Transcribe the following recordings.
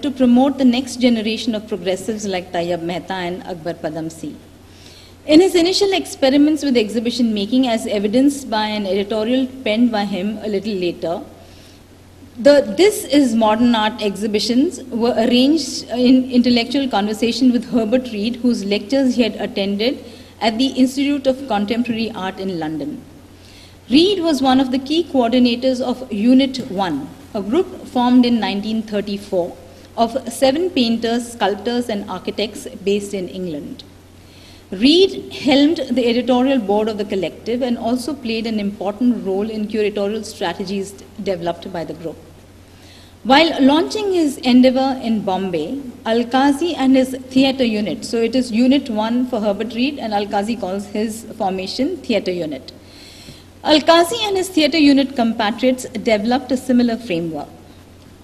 to promote the next generation of progressives like Tayyab Mehta and Akbar Padamsi. In his initial experiments with exhibition making, as evidenced by an editorial penned by him a little later, the This is Modern Art exhibitions were arranged in intellectual conversation with Herbert Reed, whose lectures he had attended at the Institute of Contemporary Art in London. Reed was one of the key coordinators of Unit 1, a group formed in 1934 of 7 painters, sculptors, and architects based in England. Reed helmed the editorial board of the collective and also played an important role in curatorial strategies developed by the group. While launching his endeavor in Bombay, Alkazi and his theatre unit, so it is Unit 1 for Herbert Reed, and Alkazi calls his formation theatre unit. Alkazi and his theatre unit compatriots developed a similar framework.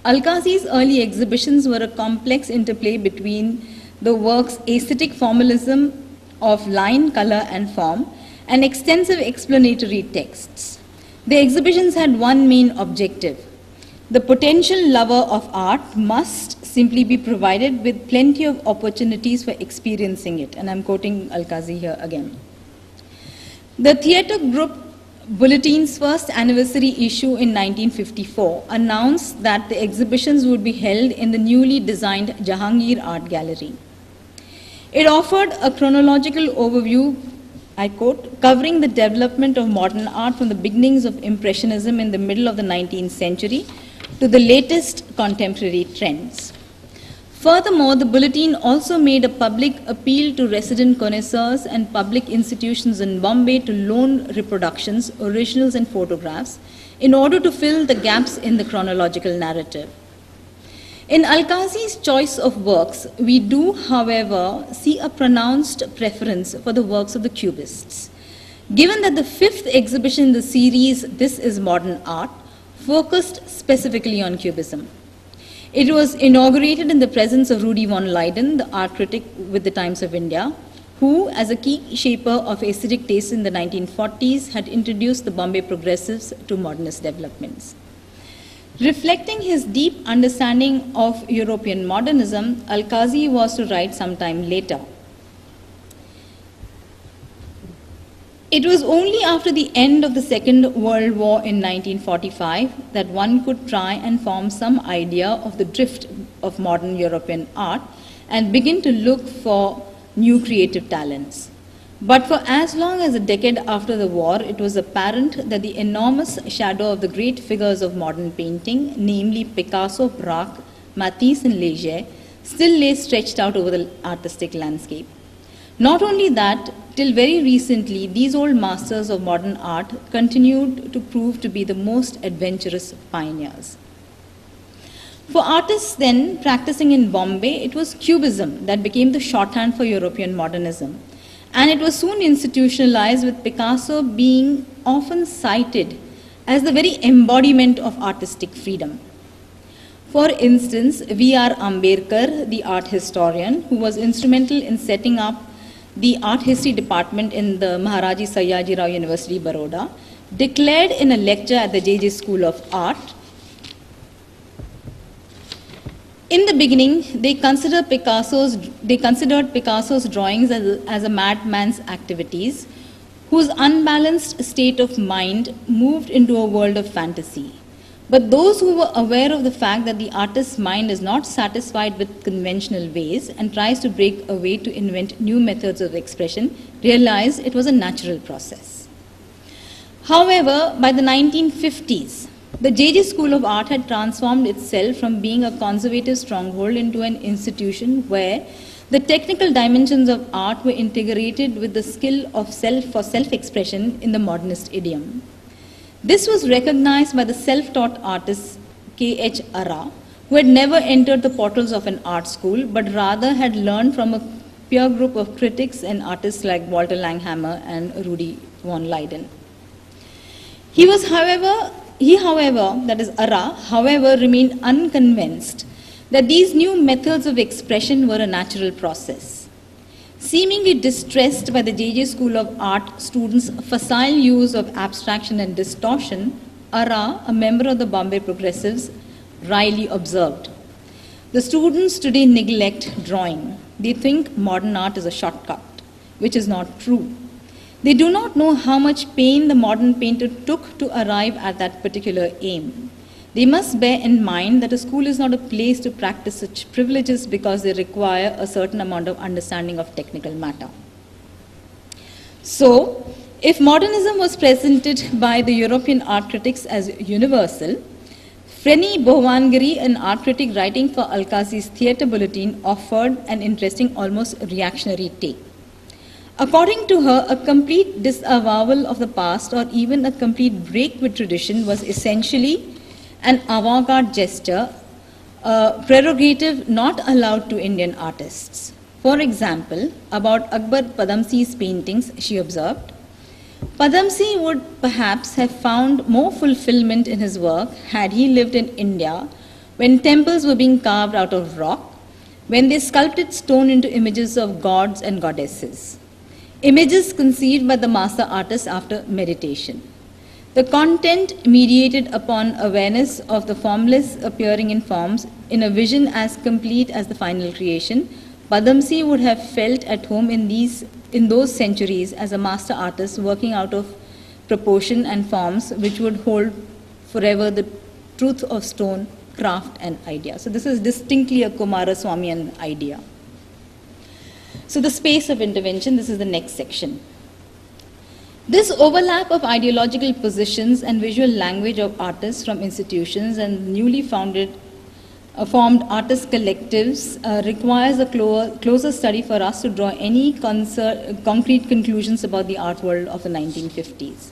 Alkazi's early exhibitions were a complex interplay between the work's aesthetic formalism of line, color, and form, and extensive explanatory texts. The exhibitions had one main objective. The potential lover of art must simply be provided with plenty of opportunities for experiencing it. And I'm quoting Alkazi here again. The theatre group Bulletin's first anniversary issue in 1954 announced that the exhibitions would be held in the newly designed Jahangir Art Gallery. It offered a chronological overview, I quote, covering the development of modern art from the beginnings of Impressionism in the middle of the 19th century to the latest contemporary trends. Furthermore, the bulletin also made a public appeal to resident connoisseurs and public institutions in Bombay to loan reproductions, originals, and photographs in order to fill the gaps in the chronological narrative. In Alkazi's choice of works, we do, however, see a pronounced preference for the works of the Cubists. Given that the 5th exhibition in the series, This is Modern Art, focused specifically on Cubism. It was inaugurated in the presence of Rudy von Leyden, the art critic with the Times of India, who, as a key shaper of aesthetic taste in the 1940s, had introduced the Bombay progressives to modernist developments. Reflecting his deep understanding of European modernism, Alkazi was to write sometime later. It was only after the end of the Second World War in 1945 that one could try and form some idea of the drift of modern European art and begin to look for new creative talents. But for as long as a decade after the war, it was apparent that the enormous shadow of the great figures of modern painting, namely Picasso, Braque, Matisse, and Leger, still lay stretched out over the artistic landscape. Not only that, till very recently, these old masters of modern art continued to prove to be the most adventurous pioneers. For artists then practicing in Bombay, it was Cubism that became the shorthand for European modernism. And it was soon institutionalized, with Picasso being often cited as the very embodiment of artistic freedom. For instance, V.R. Amberkar, the art historian, who was instrumental in setting up the art history department in the Maharaji Sayyaji Rao University, Baroda, declared in a lecture at the J.J. School of Art, in the beginning, they considered Picasso's drawings as a madman's activities, whose unbalanced state of mind moved into a world of fantasy. But those who were aware of the fact that the artist's mind is not satisfied with conventional ways and tries to break away to invent new methods of expression realized it was a natural process. However, by the 1950s, the J.J. School of Art had transformed itself from being a conservative stronghold into an institution where the technical dimensions of art were integrated with the skill of self-expression in the modernist idiom. This was recognized by the self-taught artist K.H. Arra, who had never entered the portals of an art school, but rather had learned from a peer group of critics and artists like Walter Langhammer and Rudy von Leyden. That is Arra, however, remained unconvinced that these new methods of expression were a natural process. Seemingly distressed by the J.J. School of Art students' facile use of abstraction and distortion, Arra, a member of the Bombay Progressives, wryly observed, The students today neglect drawing. They think modern art is a shortcut, which is not true. They do not know how much pain the modern painter took to arrive at that particular aim. They must bear in mind that a school is not a place to practice such privileges because they require a certain amount of understanding of technical matter. So, if modernism was presented by the European art critics as universal, Freni Bhovangiri, an art critic writing for Alkazi's Theatre Bulletin, offered an interesting, almost reactionary take. According to her, a complete disavowal of the past or even a complete break with tradition was essentially an avant-garde gesture, a prerogative not allowed to Indian artists. For example, about Akbar Padamsi's paintings, she observed, Padamsi would perhaps have found more fulfillment in his work had he lived in India when temples were being carved out of rock, when they sculpted stone into images of gods and goddesses, images conceived by the master artist after meditation. The content mediated upon awareness of the formless appearing in forms in a vision as complete as the final creation, Padamsi would have felt at home in those centuries as a master artist working out of proportion and forms which would hold forever the truth of stone, craft and idea. So this is distinctly a Kumaraswamyan idea. So the space of intervention, this is the next section. This overlap of ideological positions and visual language of artists from institutions and newly formed artist collectives requires a closer study for us to draw any concrete conclusions about the art world of the 1950s.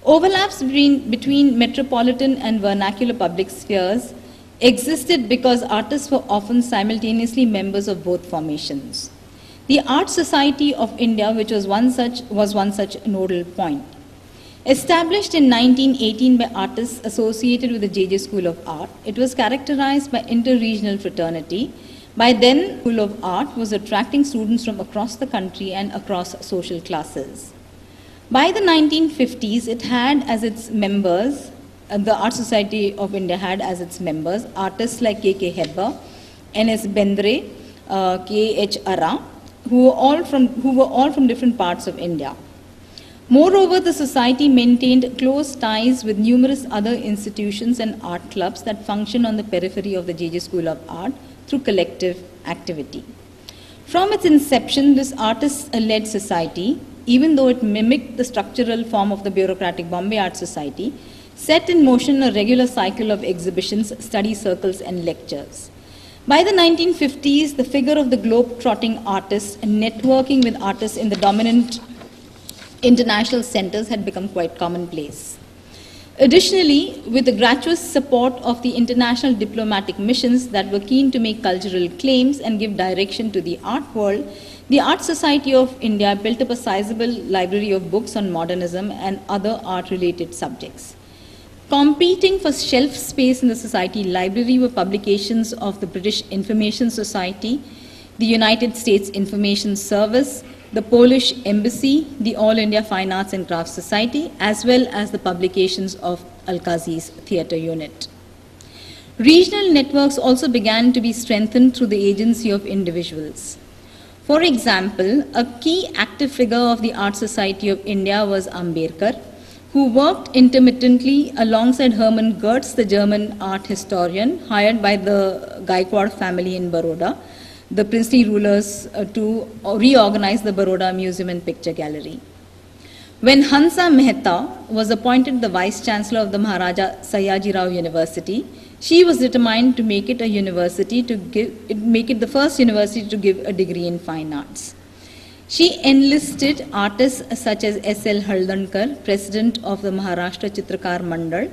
Overlaps between metropolitan and vernacular public spheres existed because artists were often simultaneously members of both formations. The Art Society of India, which was one such nodal point. Established in 1918 by artists associated with the JJ School of Art, it was characterized by inter-regional fraternity. By then, School of Art was attracting students from across the country and across social classes. By the 1950s, it had as its members, the Art Society of India had as its members artists like K.K. Hebbar, N.S. Bendre, K.H. Ara, who were all from different parts of India. Moreover, the society maintained close ties with numerous other institutions and art clubs that function on the periphery of the JJ School of Art through collective activity. From its inception, this artist-led society, even though it mimicked the structural form of the bureaucratic Bombay Art Society, set in motion a regular cycle of exhibitions, study circles, and lectures. By the 1950s, the figure of the globe-trotting artist and networking with artists in the dominant international centers had become quite commonplace. Additionally, with the gratuitous support of the international diplomatic missions that were keen to make cultural claims and give direction to the art world, the Art Society of India built up a sizable library of books on modernism and other art-related subjects. Competing for shelf space in the society library were publications of the British Information Society, the United States Information Service, the Polish Embassy, the All India Fine Arts and Crafts Society, as well as the publications of Alkazi's theatre unit. Regional networks also began to be strengthened through the agency of individuals. For example, a key active figure of the Art Society of India was Amberkar, who worked intermittently alongside Hermann Goetz, the German art historian, hired by the Gaikwad family in Baroda, the princely rulers, to reorganize the Baroda Museum and Picture Gallery. When Hansa Mehta was appointed the Vice Chancellor of the Maharaja Sayajirao University, she was determined to make it the first university to give a degree in fine arts. She enlisted artists such as S.L. Haldankar, president of the Maharashtra Chitrakar Mandal,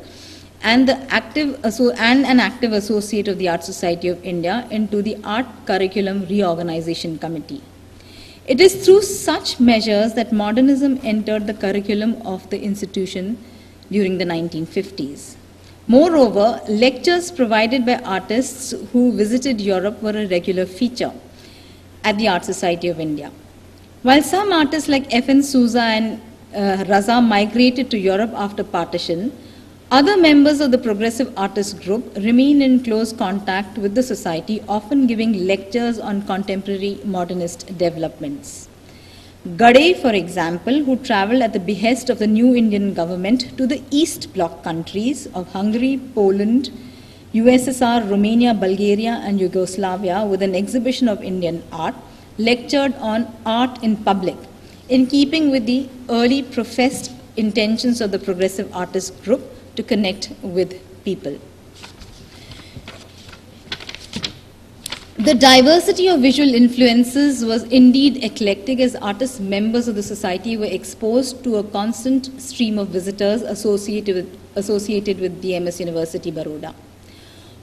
and an active associate of the Art Society of India into the Art Curriculum Reorganization Committee. It is through such measures that modernism entered the curriculum of the institution during the 1950s. Moreover, lectures provided by artists who visited Europe were a regular feature at the Art Society of India. While some artists like F.N. Souza and Raza migrated to Europe after partition, Other members of the progressive artist group remain in close contact with the society, often giving lectures on contemporary modernist developments. Gade, for example, who traveled at the behest of the new Indian government to the East Bloc countries of Hungary, Poland, USSR, Romania, Bulgaria, and Yugoslavia with an exhibition of Indian art, lectured on art in public, in keeping with the early professed intentions of the progressive artist group to connect with people. The diversity of visual influences was indeed eclectic, as artists, members of the society, were exposed to a constant stream of visitors associated with BMS University, Baroda.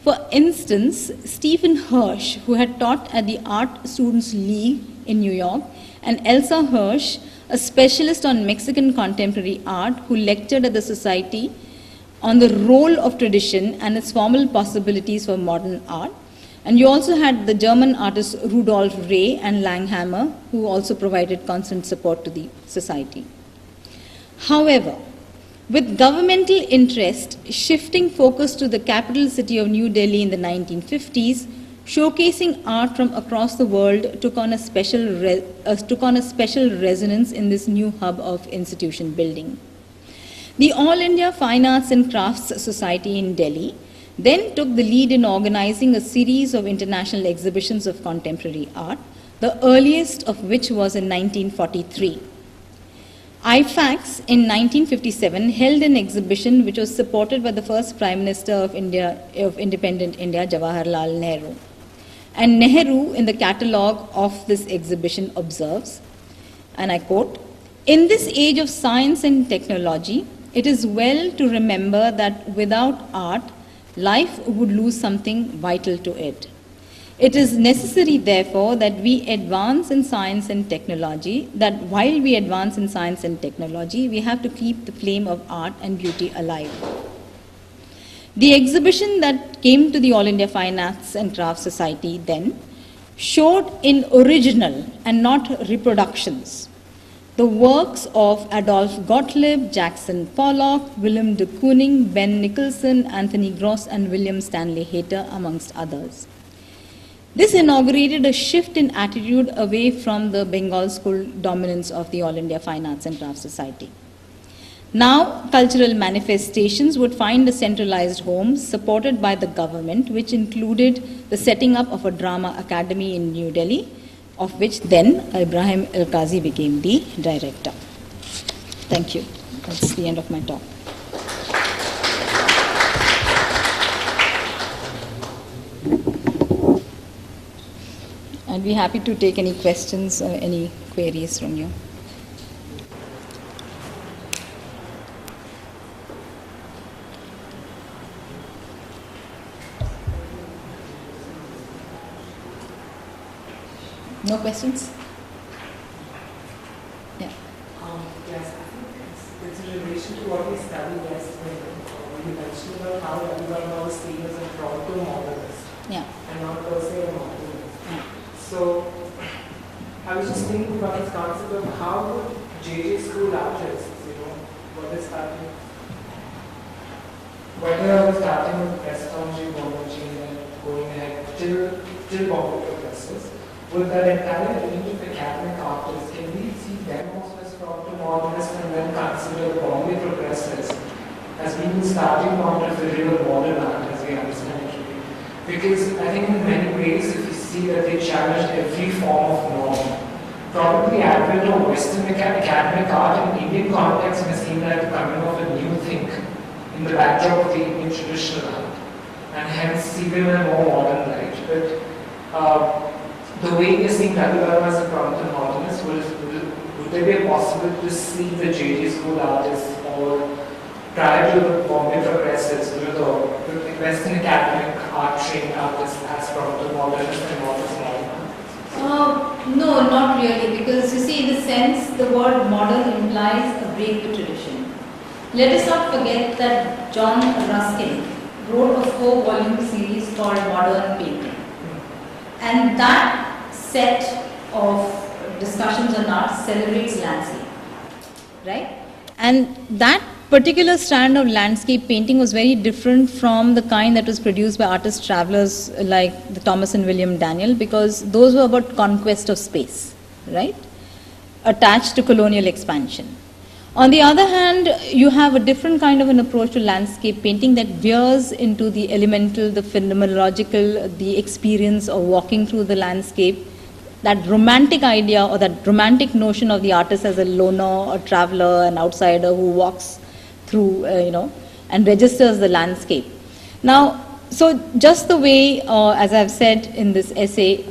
For instance, Stephen Hirsch, who had taught at the Art Students League in New York, and Elsa Hirsch, a specialist on Mexican contemporary art, who lectured at the society on the role of tradition and its formal possibilities for modern art. And you also had the German artists Rudolf Reh and Langhammer, who also provided constant support to the society. However, with governmental interest shifting focus to the capital city of New Delhi in the 1950s, showcasing art from across the world took on a special resonance in this new hub of institution building. The All India Fine Arts and Crafts Society in Delhi then took the lead in organizing a series of international exhibitions of contemporary art, the earliest of which was in 1943. IFAX in 1957 held an exhibition which was supported by the first Prime Minister of independent India, Jawaharlal Nehru. And Nehru, in the catalogue of this exhibition, observes, and I quote, "In this age of science and technology, it is well to remember that without art, life would lose something vital to it. It is necessary, therefore, that we advance in science and technology, that while we advance in science and technology, we have to keep the flame of art and beauty alive." The exhibition that came to the All India Fine Arts and Crafts Society then showed in original and not reproductions the works of Adolph Gottlieb, Jackson Pollock, Willem de Kooning, Ben Nicholson, Anthony Gross, and William Stanley Hayter, amongst others. This inaugurated a shift in attitude away from the Bengal school dominance of the All India Fine Arts and Crafts Society. Now, cultural manifestations would find a centralized home supported by the government, which included the setting up of a drama academy in New Delhi, of which then Ebrahim Alkazi became the director. Thank you. That's the end of my talk. I'd be happy to take any questions or any queries from you. No questions? Yeah. Yes, I think it's in relation to what we studied yesterday. You mentioned about how everyone was seen as a proto-modernist, Yeah. and not per se a modernist. Yeah. So I was just thinking about this concept of how would JJ school artists, what is starting, whether I was starting with Estonji, Bombay, and going ahead till Bombay progresses, with that entire range of academic artists, can we see them also as proto-modernist and then consider the Bombay progressives as being the starting point of the real modern art as we understand it today? Because I think in many ways, if you see that they challenged every form of norm, probably advent of Western academic art in Indian context may seem like the coming of a new thing in the backdrop of the Indian traditional art, and hence see them in a more modern light. But the way they see Baburao as a proto-modernist, would there be a possibility to see the JJ school artists or prior to the Bombay progressives, the Western academic art trained artists as proto-modernists and not as modern? No, not really, because you see, in a sense, the word modern implies a break with tradition. Let us not forget that John Ruskin wrote a 4-volume series called Modern Painting. And that set of discussions on art celebrates landscape, right? And that particular strand of landscape painting was very different from the kind that was produced by artist travelers like the Thomas and William Daniel, because those were about conquest of space, right? Attached to colonial expansion. On the other hand, you have a different kind of an approach to landscape painting that veers into the elemental, the phenomenological, the experience of walking through the landscape, that romantic idea or that romantic notion of the artist as a loner, a traveler, an outsider who walks through, and registers the landscape. Now, so just the way, as I've said in this essay,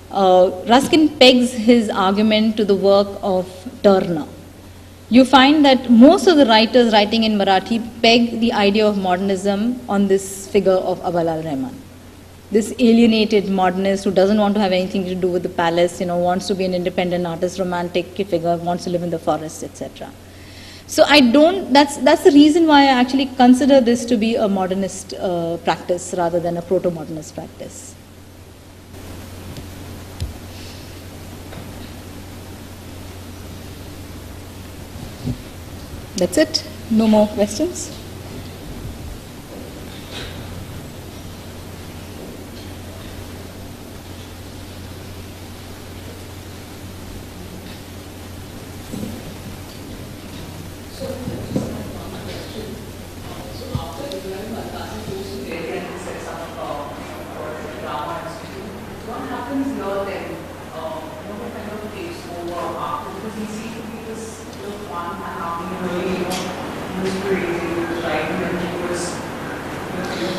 Ruskin pegs his argument to the work of Turner. You find that most of the writers writing in Marathi peg the idea of modernism on this figure of Abalal Rahman. This alienated modernist who doesn't want to have anything to do with the palace, wants to be an independent artist, romantic figure, wants to live in the forest, etc. So that's the reason why I actually consider this to be a modernist practice rather than a proto-modernist practice. That's it. No more questions? So after Ebrahim Alkazi goes to Delhi and sets up drama institute, what happens here then? What kind of takes over after? Because he seems to be this fun and really, he was crazy, he was writing and he was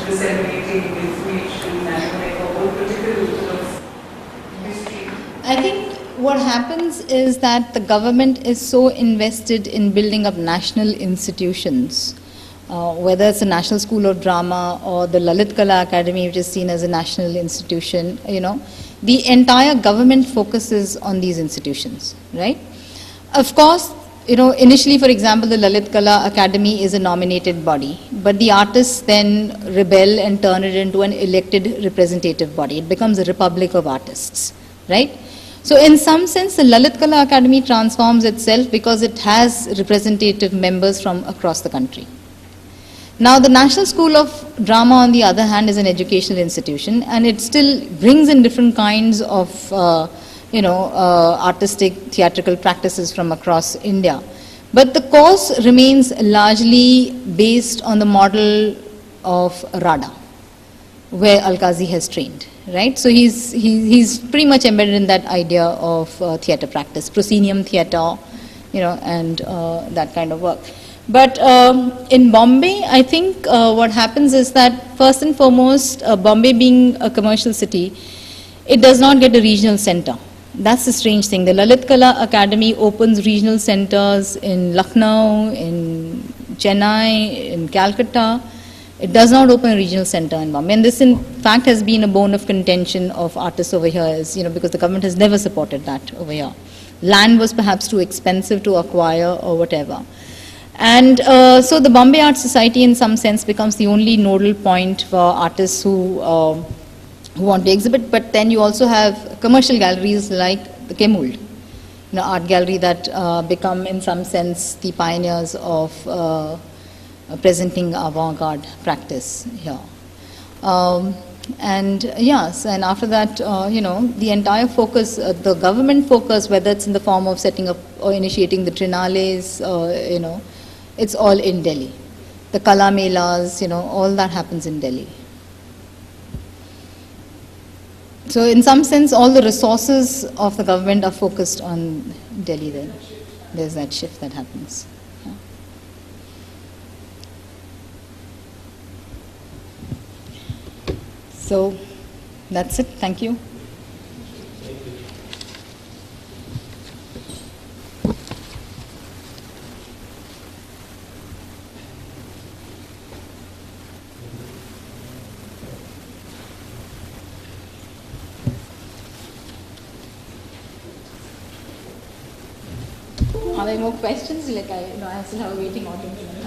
disseminating information and like a whole particular sort of mystery. I think what happens is that the government is so invested in building up national institutions, whether it's the National School of Drama or the Lalit Kala Academy, which is seen as a national institution, the entire government focuses on these institutions, right? Of course, initially, for example, the Lalit Kala Academy is a nominated body, but the artists then rebel and turn it into an elected representative body. It becomes a republic of artists, right? So in some sense, the Lalit Kala Academy transforms itself because it has representative members from across the country. Now, the National School of Drama, on the other hand, is an educational institution, and it still brings in different kinds of artistic theatrical practices from across India. But the course remains largely based on the model of RADA, where Alkazi has trained, right? So he's pretty much embedded in that idea of theatre practice, proscenium theatre, and that kind of work. But in Bombay, I think what happens is that first and foremost, Bombay being a commercial city, it does not get a regional center. That's the strange thing. The Lalit Kala Academy opens regional centers in Lucknow, in Chennai, in Calcutta. It does not open a regional center in Bombay. And this, in fact, has been a bone of contention of artists over here, because the government has never supported that over here. Land was perhaps too expensive to acquire or whatever. And so the Bombay Art Society, in some sense, becomes the only nodal point for artists who want to exhibit. But then you also have commercial galleries like the Kemold, art gallery that become, in some sense, the pioneers of presenting avant-garde practice here. And after that, the entire focus, the government focus, whether it's in the form of setting up or initiating the trinales, it's all in Delhi. The Kala Melas, all that happens in Delhi. So in some sense, all the resources of the government are focused on Delhi then. There's that shift that happens. Yeah. So that's it. Thank you. Are there more questions? I still have a waiting audience.